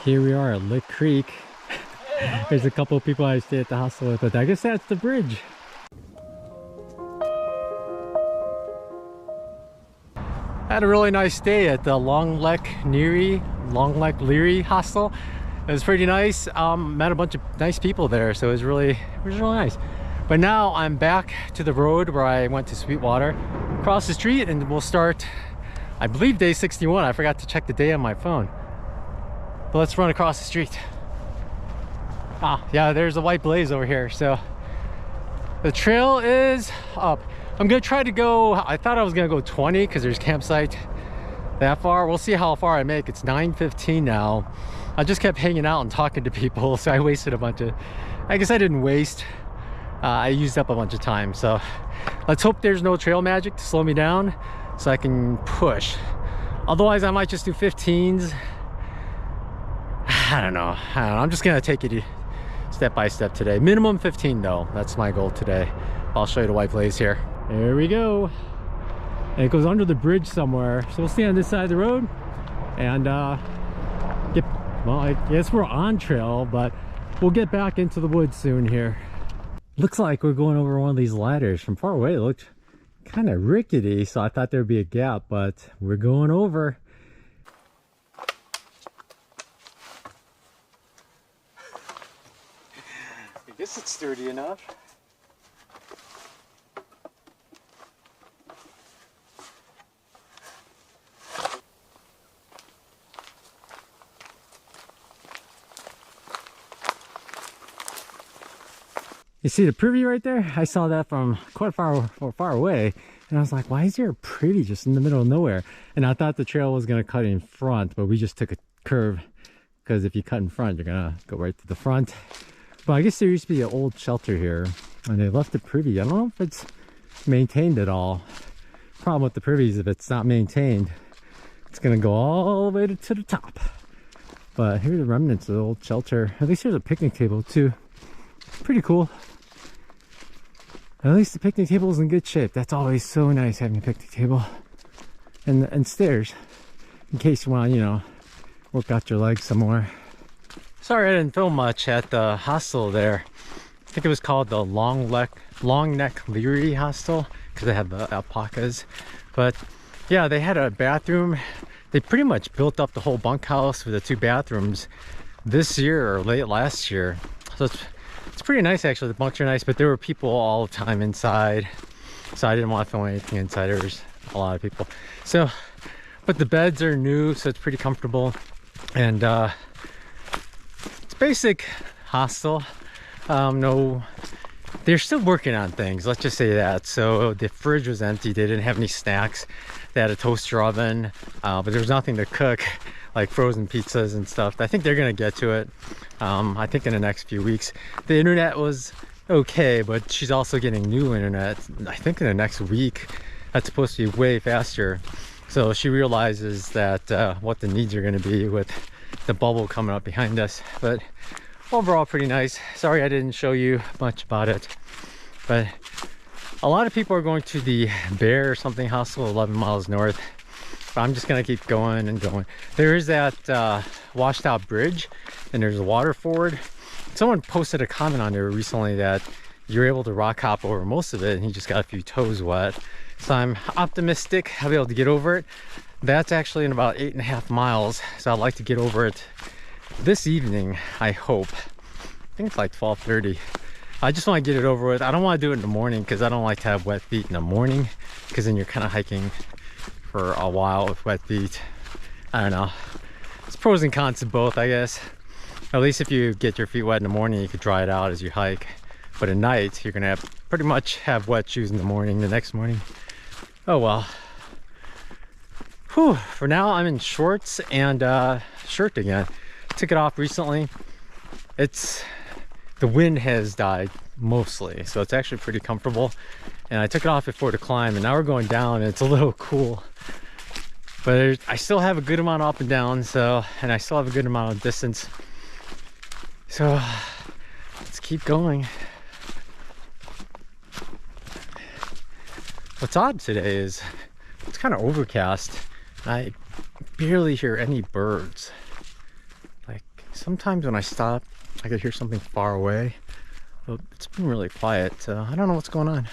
Here we are at Lick Creek. There's a couple of people I stay at the hostel with, but I guess that's the bridge. I had a really nice day at the Long Lek Leary hostel. It was pretty nice. Met a bunch of nice people there, so it was really nice. But now I'm back to the road where I went to Sweetwater, across the street, and we'll start, I believe, day 61. I forgot to check the day on my phone. But let's run across the street. Ah, yeah, there's a white blaze over here. So the trail is up. I'm gonna try to go, I thought I was gonna go 20 because there's campsite that far. We'll see how far I make. It's 9:15 now. I just kept hanging out and talking to people, so I wasted a bunch of, I guess I didn't waste. I used up a bunch of time. So let's hope there's no trail magic to slow me down so I can push. Otherwise, I might just do 15s. I don't know. I'm just gonna take it step by step today. Minimum 15 though. That's my goal today. I'll show you the white blaze here. There we go. And it goes under the bridge somewhere. So we'll stay on this side of the road and well, I guess we're on trail, but we'll get back into the woods soon here. Looks like we're going over one of these ladders. From far away it looked kind of rickety, so I thought there'd be a gap, but we're going over. I guess it's sturdy enough. You see the privy right there? I saw that from quite far away, and I was like, why is there a privy just in the middle of nowhere? And I thought the trail was going to cut in front, but we just took a curve, because if you cut in front, you're going to go right to the front. But I guess there used to be an old shelter here, and they left the privy. I don't know if it's maintained at all. Problem with the privies, if it's not maintained, it's going to go all the way to the top. But here's the remnants of the old shelter. At least there's a picnic table too. Pretty cool. At least the picnic table is in good shape. That's always so nice, having a picnic table. And stairs, in case you want, you know, work out your legs some more. Sorry I didn't film much at the hostel there. I think it was called the Long Neck Leary hostel, because they had the alpacas. But yeah, they had a bathroom. They pretty much built up the whole bunkhouse with the 2 bathrooms this year or late last year. So it's pretty nice actually. The bunks are nice, but there were people all the time inside, so I didn't want to film anything inside. There was a lot of people. So, but the beds are new, so it's pretty comfortable. And it's basic hostel. No, they're still working on things, let's just say that. So the fridge was empty. They didn't have any snacks. They had a toaster oven, but there was nothing to cook, like frozen pizzas and stuff. I think they're gonna get to it. I think in the next few weeks. The internet was okay, but she's also getting new internet. I think in the next week. That's supposed to be way faster. So she realizes that what the needs are gonna be with the bubble coming up behind us. But overall pretty nice. Sorry I didn't show you much about it, but a lot of people are going to the Bear or something hostel 11 miles north. But I'm just gonna keep going and going. There is that washed out bridge, and there's a water ford. Someone posted a comment on there recently that you're able to rock hop over most of it, and he just got a few toes wet. So I'm optimistic I'll be able to get over it. That's actually in about 8.5 miles, so I'd like to get over it this evening, I hope. I think it's like 12:30. I just want to get it over with. I don't want to do it in the morning because I don't like to have wet feet in the morning, because then you're kind of hiking for a while with wet feet. I don't know. It's pros and cons to both, I guess. At least if you get your feet wet in the morning, you could dry it out as you hike. But at night, you're gonna pretty much have wet shoes in the morning, the next morning. Oh well. Whew. For now, I'm in shorts and shirt again. Took it off recently. The wind has died mostly, so it's actually pretty comfortable. And I took it off before the climb, and now we're going down and it's a little cool. But I still have a good amount of up and down, so, and I still have a good amount of distance. So let's keep going. What's odd today is it's kind of overcast. I barely hear any birds. Like, sometimes when I stop, I could hear something far away. But it's been really quiet. I don't know what's going on.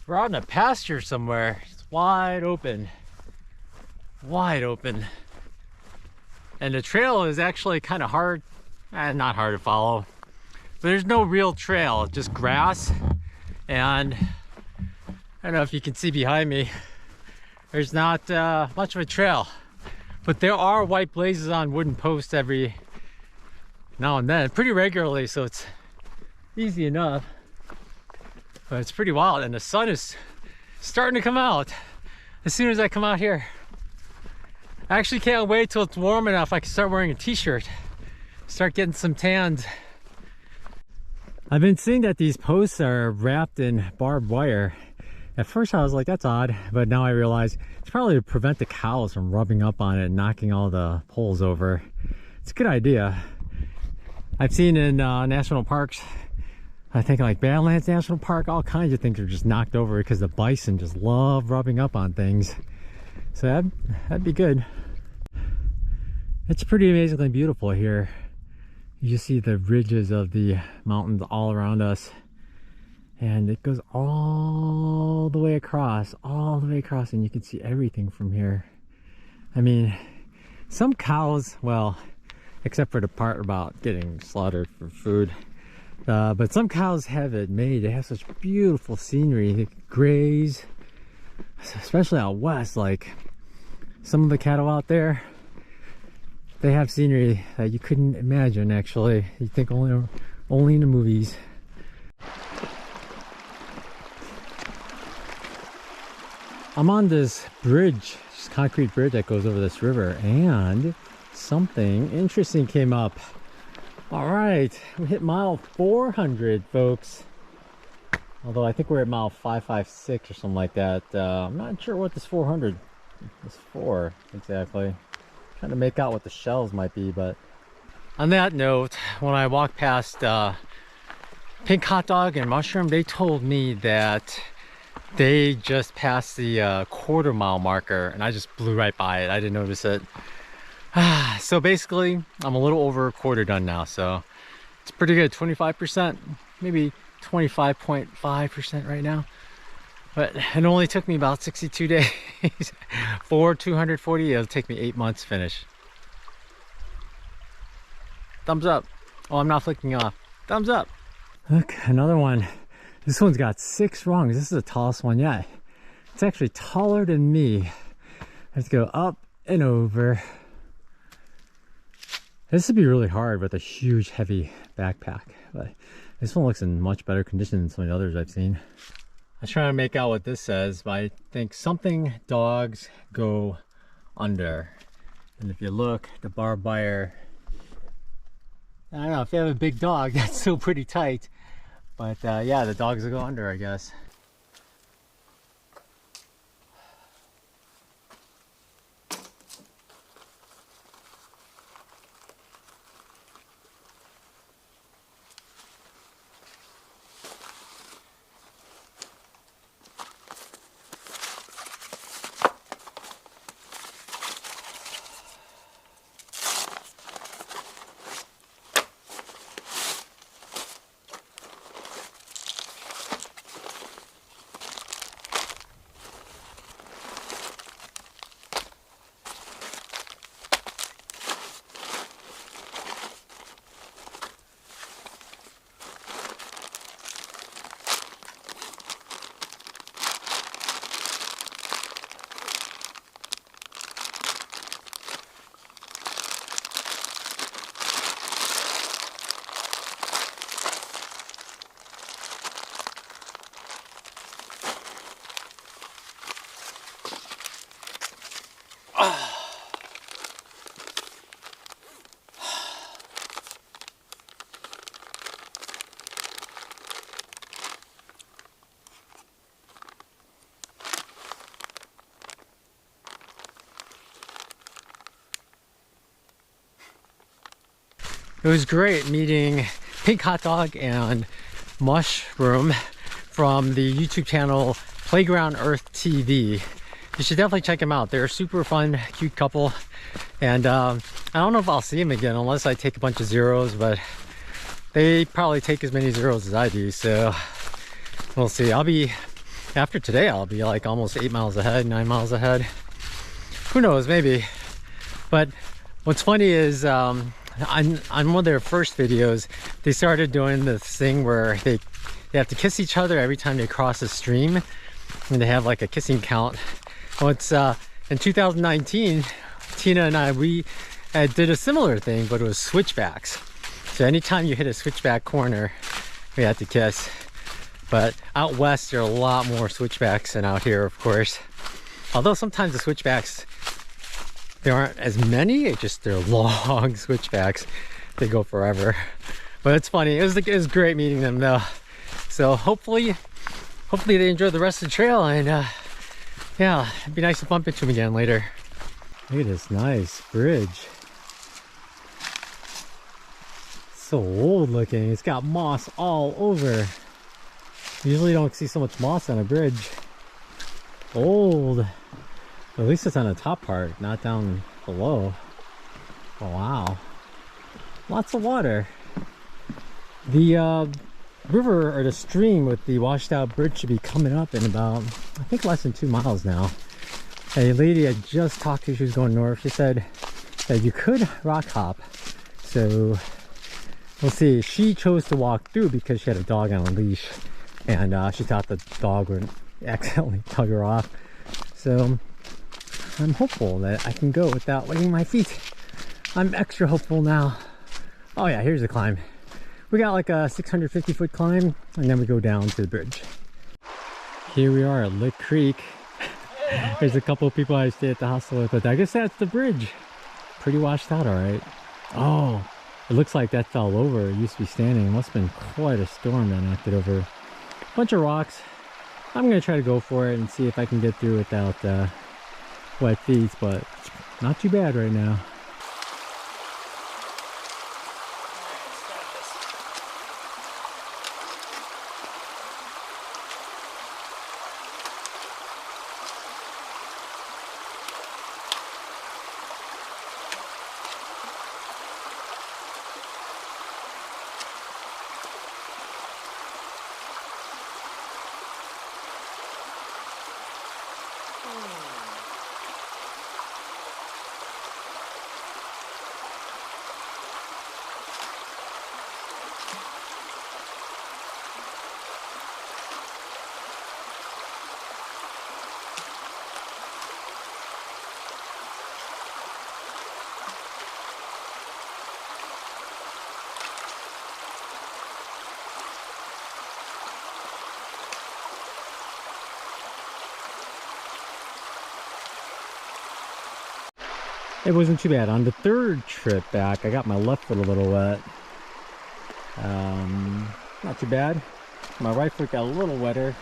We're out in a pasture somewhere. It's wide open. Wide open. And the trail is actually kind of hard, not hard to follow. But there's no real trail, just grass. And I don't know if you can see behind me, there's not much of a trail. But there are white blazes on wooden posts every now and then, pretty regularly, so it's easy enough. But it's pretty wild, and the sun is starting to come out as soon as I come out here. I actually can't wait till it's warm enough I can start wearing a t-shirt, start getting some tans. I've been seeing that these posts are wrapped in barbed wire. At first I was like, that's odd, but now I realize it's probably to prevent the cows from rubbing up on it and knocking all the poles over. It's a good idea. I've seen in national parks, I think like Badlands National Park, all kinds of things are just knocked over because the bison just love rubbing up on things. So that'd be good. It's pretty amazingly beautiful here. You see the ridges of the mountains all around us. And it goes all the way across, and you can see everything from here. I mean, some cows, well, except for the part about getting slaughtered for food, but some cows have it made. They have such beautiful scenery. They graze, especially out west. Like some of the cattle out there, they have scenery that you couldn't imagine. Actually, you think only in the movies. I'm on this bridge, this concrete bridge that goes over this river, and something interesting came up. All right, we hit mile 400, folks. Although I think we're at mile 556 or something like that. I'm not sure what this 400 is for exactly. Trying to make out what the shells might be, but on that note, when I walked past Pink Hot Dog and Mushroom, they told me that they just passed the quarter mile marker, and I just blew right by it. I didn't notice it. So basically, I'm a little over a quarter done now, so it's pretty good. 25%, maybe 25.5% right now. But it only took me about 62 days for 240. It'll take me 8 months to finish. Thumbs up. Oh, I'm not flicking off. Thumbs up. Look, another one. This one's got 6 rungs. This is the tallest one yet. It's actually taller than me. Let's go up and over. This would be really hard with a huge, heavy backpack. But this one looks in much better condition than some of the others I've seen. I was trying to make out what this says, but I think something dogs go under. And if you look, the barbed wire, I don't know, if you have a big dog, that's still pretty tight. But yeah, the dogs will go under, I guess. It was great meeting Pink Hot Dog and Mushroom from the YouTube channel Playground Earth TV. You should definitely check them out. They're a super fun, cute couple. And I don't know if I'll see them again unless I take a bunch of zeros, but they probably take as many zeros as I do, so we'll see. After today, I'll be like almost 8 miles ahead, 9 miles ahead. Who knows, maybe. But what's funny is on one of their first videos, they started doing this thing where they have to kiss each other every time they cross a stream, and they have like a kissing count. Well, it's in 2019, Tina and I, we did a similar thing, but it was switchbacks. So anytime you hit a switchback corner, we had to kiss. But out west, there are a lot more switchbacks than out here, of course. Although sometimes the switchbacks, there aren't as many, it's just they're long switchbacks. They go forever. But it's funny. It was great meeting them though. So hopefully they enjoy the rest of the trail, and yeah, it'd be nice to bump into them again later. Look at this nice bridge. So old looking. It's got moss all over. Usually don't see so much moss on a bridge. Old. At least it's on the top part, not down below. Oh, wow. Lots of water. The river, or the stream with the washed out bridge, should be coming up in about, I think, less than 2 miles now. A lady I just talked to, she was going north, she said that you could rock hop. So we'll see. She chose to walk through because she had a dog on a leash, and she thought the dog would accidentally tug her off. So I'm hopeful that I can go without wetting my feet. I'm extra hopeful now. Oh yeah, here's the climb. We got like a 650-foot climb, and then we go down to the bridge. Here we are at Lick Creek. There's a couple of people I stay at the hostel with, but I guess that's the bridge. Pretty washed out, all right. Oh, it looks like that fell over. It used to be standing. It must have been quite a storm that knocked it over. A bunch of rocks. I'm gonna try to go for it and see if I can get through without wet feet, but not too bad right now. It wasn't too bad. On the third trip back, I got my left foot a little wet. Not too bad. My right foot got a little wetter,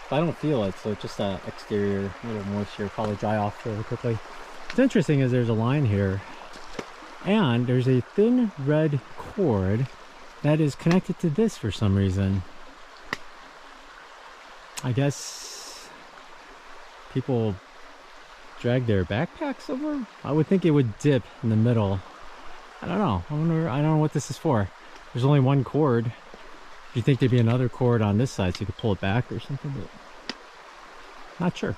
but I don't feel it, so it's just an exterior, a little moisture, probably dry off fairly quickly. What's interesting is there's a line here, and there's a thin red cord that is connected to this for some reason. I guess people drag their backpacks over? I would think it would dip in the middle. I don't know. I don't know what this is for. There's only one cord. Do you think there'd be another cord on this side so you could pull it back or something? But not sure.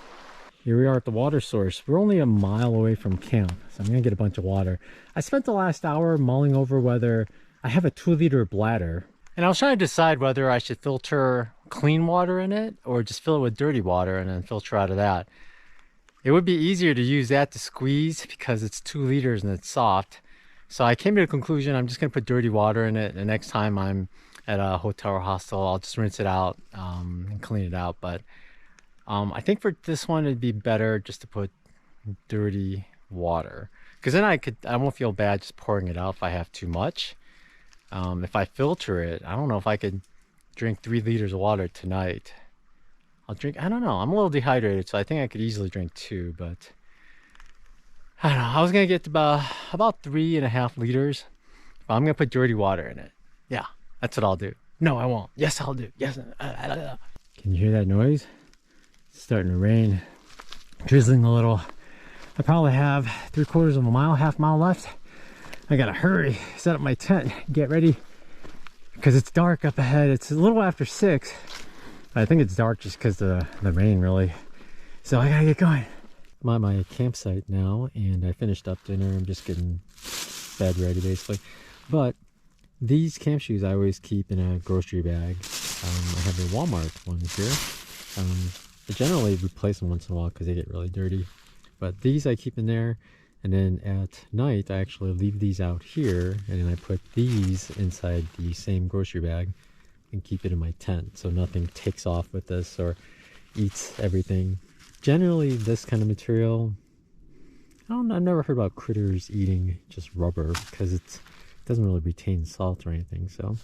Here we are at the water source. We're only a mile away from camp, so I'm gonna get a bunch of water. I spent the last hour mulling over whether I have a 2-liter bladder, and I was trying to decide whether I should filter clean water in it or just fill it with dirty water and then filter out of that. It would be easier to use that to squeeze because it's 2 liters and it's soft. So I came to the conclusion I'm just going to put dirty water in it, and next time I'm at a hotel or hostel, I'll just rinse it out and clean it out. But I think for this one, it'd be better just to put dirty water, because then I won't feel bad just pouring it out if I have too much. If I filter it, I don't know if I could drink 3 liters of water tonight. I don't know. I'm a little dehydrated, so I think I could easily drink 2, but I don't know. I was going to get about 3.5 liters Well, I'm gonna put dirty water in it. Yeah, that's what I'll do. No, I won't. Yes, I'll do. Yes. Can you hear that noise? It's starting to rain. Drizzling a little. I probably have 3/4 of a mile, half mile left. I gotta hurry, set up my tent, get ready, because it's dark up ahead. It's a little after 6. I think it's dark just because of the rain, really. So I gotta get going. I'm at my campsite now, and I finished up dinner. I'm just getting bed ready, basically. But these camp shoes I always keep in a grocery bag. I have the Walmart ones here. I generally replace them once in a while because they get really dirty. But these I keep in there, and then at night I actually leave these out here, and then I put these inside the same grocery bag and keep it in my tent so nothing takes off with this or eats everything. Generally this kind of material, I've never heard about critters eating just rubber because it doesn't really retain salt or anything. So,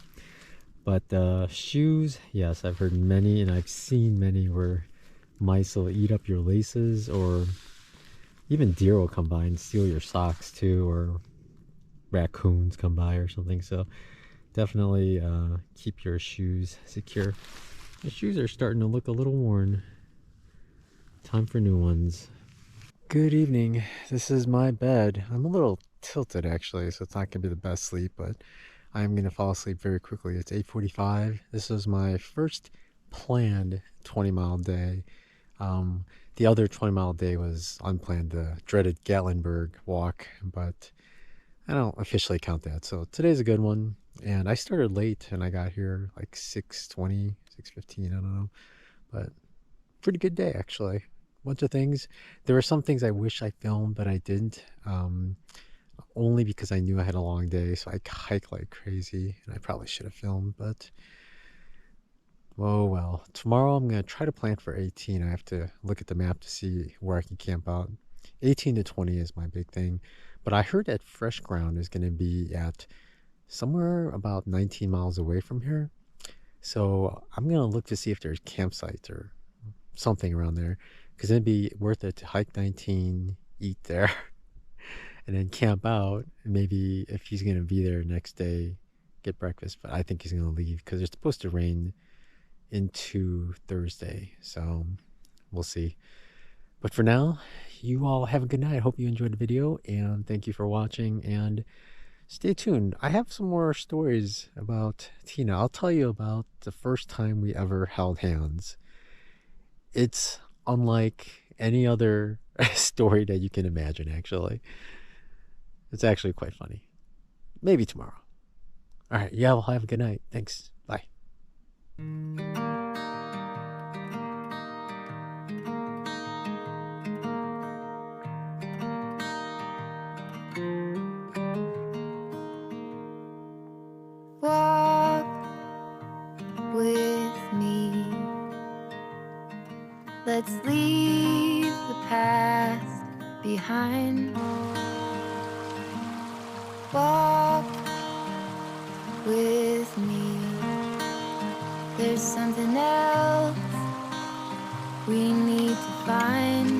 but shoes, yes, I've heard many, and I've seen many where mice will eat up your laces, or even deer will come by and steal your socks too, or raccoons come by or something. So definitely keep your shoes secure. The shoes are starting to look a little worn. Time for new ones. Good evening. This is my bed. I'm a little tilted actually, so it's not gonna be the best sleep, but I'm gonna fall asleep very quickly. It's 8:45. This is my first planned 20-mile day. The other 20-mile day was unplanned, the dreaded Gatlinburg walk, but I don't officially count that. So today's a good one, and I started late and I got here like 6:20, 6:15, I don't know, but pretty good day actually. Bunch of things. There were some things I wish I filmed, but I didn't, only because I knew I had a long day, so I hiked like crazy, and I probably should have filmed, but oh well. Tomorrow I'm going to try to plan for 18. I have to look at the map to see where I can camp out. 18 to 20 is my big thing, but I heard that Fresh Ground is going to be at somewhere about 19 miles away from here, so I'm going to look to see if there's campsites or something around there, because it'd be worth it to hike 19, eat there, and then camp out. And maybe if he's going to be there next day, get breakfast. But I think he's going to leave because it's supposed to rain into Thursday, so we'll see. But for now, you all have a good night. I hope you enjoyed the video, and thank you for watching, and stay tuned. I have some more stories about Tina. I'll tell you about the first time we ever held hands. It's unlike any other story that you can imagine, actually. It's actually quite funny. Maybe tomorrow. All right, yeah, well, have a good night. Thanks. Bye. Walk with me. Let's leave the past behind. Walk with me. There's something else we need to find.